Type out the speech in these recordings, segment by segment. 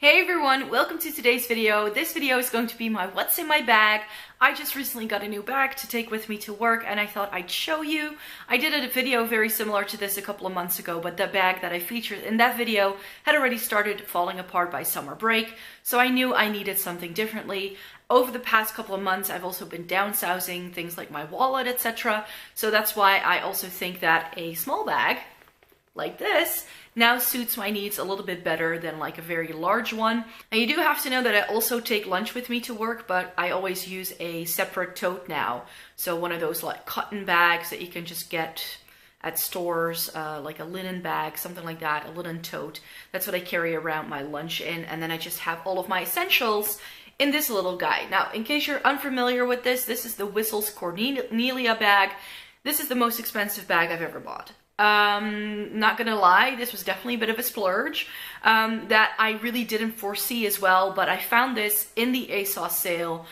Hey everyone, welcome to today's video. This video is going to be my what's in my bag. I just recently got a new bag to take with me to work and I thought I'd show you. I did a video very similar to this a couple of months ago, but the bag that I featured in that video had already started falling apart by summer break, so I knew I needed something differently. Over the past couple of months, I've also been downsizing things like my wallet, etc. So that's why I also think that a small bag like this now suits my needs a little bit better than like a very large one. And you do have to know that I also take lunch with me to work, but I always use a separate tote now. So one of those like cotton bags that you can just get at stores, like a linen bag, something like that, a linen tote. That's what I carry around my lunch in. And then I just have all of my essentials in this little guy. Now, in case you're unfamiliar with this, this is the Whistles Cornelia bag. This is the most expensive bag I've ever bought. Not gonna lie, this was definitely a bit of a splurge that I really didn't foresee as well, but I found this in the ASOS sale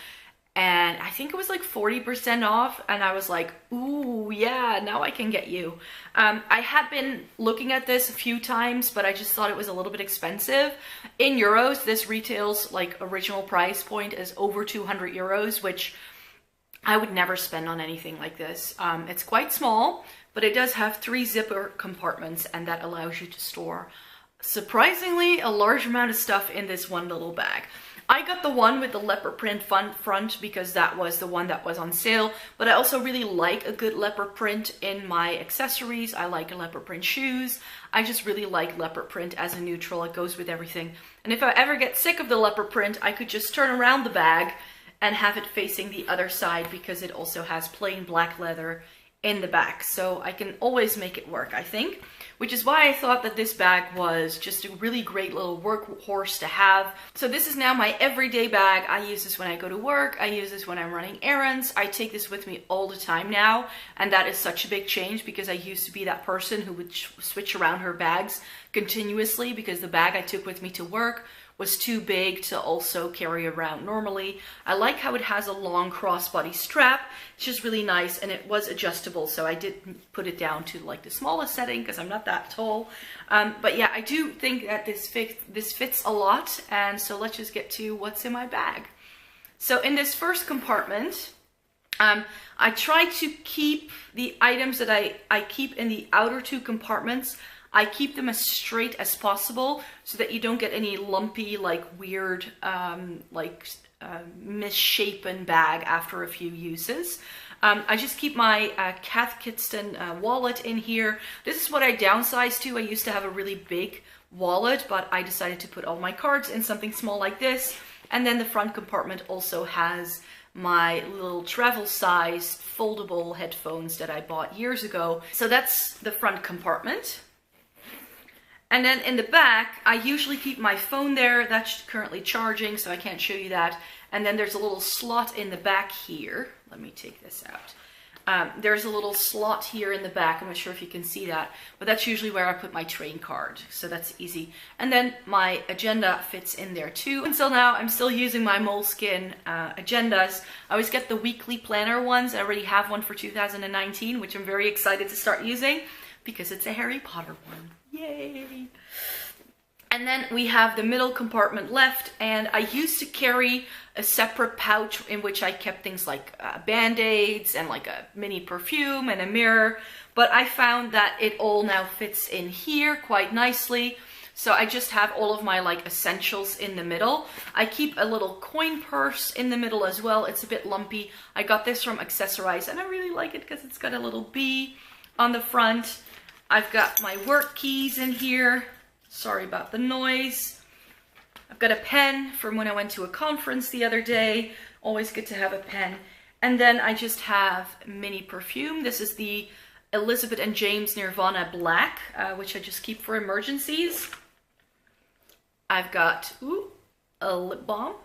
and I think it was like 40% off and I was like, ooh, yeah, now I can get you. I had been looking at this a few times, but I just thought it was a little bit expensive. In euros, this retails like original price point is over 200 euros, which I would never spend on anything like this. It's quite small, but it does have 3 zipper compartments and that allows you to store surprisingly a large amount of stuff in this one little bag. I got the one with the leopard print front because that was the one that was on sale, but I also really like a good leopard print in my accessories. I like leopard print shoes. I just really like leopard print as a neutral. It goes with everything. And if I ever get sick of the leopard print, I could just turn around the bag and have it facing the other side because it also has plain black leather in the back, so I can always make it work, I think, which is why I thought that this bag was just a really great little workhorse to have. So this is now my everyday bag. I use this when I go to work, I use this when I'm running errands, I take this with me all the time now, and that is such a big change because I used to be that person who would switch around her bags continuously because the bag I took with me to work was too big to also carry around normally. I like how it has a long crossbody strap. It's just really nice and it was adjustable, so I did put it down to like the smallest setting because I'm not that tall. But yeah, I do think that this fits a lot, and so let's just get to what's in my bag. So in this first compartment, I try to keep the items that I keep in the outer 2 compartments, I keep them as straight as possible so that you don't get any lumpy, like weird, misshapen bag after a few uses. I just keep my Cath Kidston wallet in here. This is what I downsized to. I used to have a really big wallet, but I decided to put all my cards in something small like this. And then the front compartment also has my little travel-sized foldable headphones that I bought years ago. So that's the front compartment. And then in the back, I usually keep my phone there. That's currently charging, so I can't show you that. And then there's a little slot in the back here. Let me take this out. There's a little slot here in the back. I'm not sure if you can see that, but that's usually where I put my train card. So that's easy. And then my agenda fits in there too. Until now, I'm still using my Moleskine agendas. I always get the weekly planner ones. I already have one for 2019, which I'm very excited to start using because it's a Harry Potter one. Yay! And then we have the middle compartment left, and I used to carry a separate pouch in which I kept things like band-aids and like a mini perfume and a mirror, but I found that it all now fits in here quite nicely. So I just have all of my like essentials in the middle. I keep a little coin purse in the middle as well. It's a bit lumpy. I got this from Accessorize and I really like it because it's got a little bee on the front. I've got my work keys in here. Sorry about the noise. I've got a pen from when I went to a conference the other day. Always good to have a pen. And then I just have mini perfume. This is the Elizabeth and James Nirvana Black, which I just keep for emergencies. I've got a lip balm.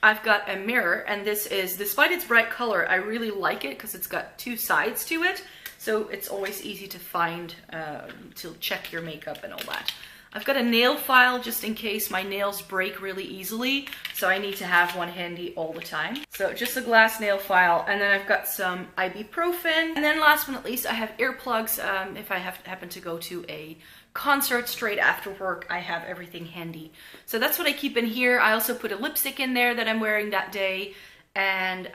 I've got a mirror, and this is, despite its bright color, I really like it because it's got 2 sides to it. So it's always easy to find, to check your makeup and all that. I've got a nail file just in case my nails break really easily, so I need to have one handy all the time. So just a glass nail file, and then I've got some ibuprofen. And then last but not least, I have earplugs if I happen to go to a concert straight after work, I have everything handy. So that's what I keep in here. I also put a lipstick in there that I'm wearing that day, and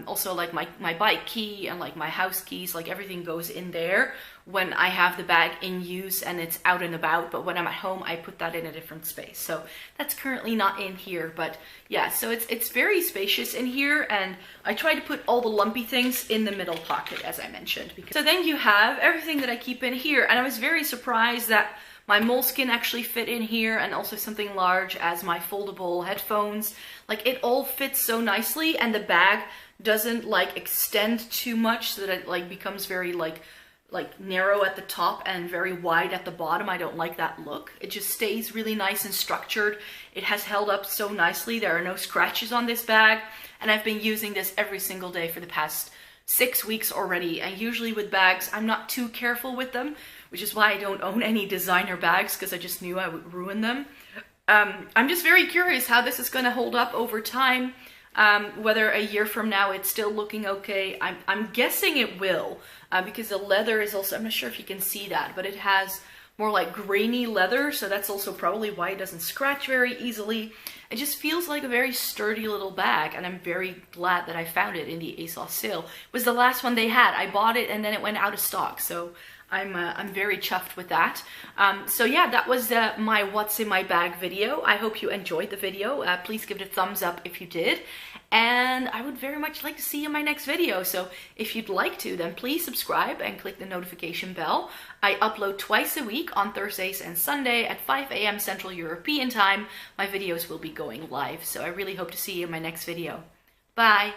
also like my bike key and like my house keys, like everything goes in there when I have the bag in use and it's out and about. But when I'm at home, I put that in a different space. So that's currently not in here, but yeah, so it's very spacious in here, and I try to put all the lumpy things in the middle pocket, as I mentioned. So then you have everything that I keep in here, and I was very surprised that my moleskin actually fit in here, and also something large as my foldable headphones. Like, it all fits so nicely, and the bag doesn't like extend too much so that it like becomes very like narrow at the top and very wide at the bottom. I don't like that look. It just stays really nice and structured. It has held up so nicely. There are no scratches on this bag, and I've been using this every single day for the past 6 weeks already. And usually with bags, I'm not too careful with them, which is why I don't own any designer bags, because I just knew I would ruin them. I'm just very curious how this is going to hold up over time, whether a year from now it's still looking okay. I'm guessing it will, because the leather is also, I'm not sure if you can see that, but it has more like grainy leather, so that's also probably why it doesn't scratch very easily. It just feels like a very sturdy little bag, and I'm very glad that I found it in the ASOS sale. It was the last one they had. I bought it and then it went out of stock, so I'm very chuffed with that. So yeah, that was my what's in my bag video. I hope you enjoyed the video. Please give it a thumbs up if you did. And I would very much like to see you in my next video. So if you'd like to, then please subscribe and click the notification bell. I upload twice a week on Thursdays and Sunday at 5 AM Central European Time. My videos will be going live. So I really hope to see you in my next video. Bye!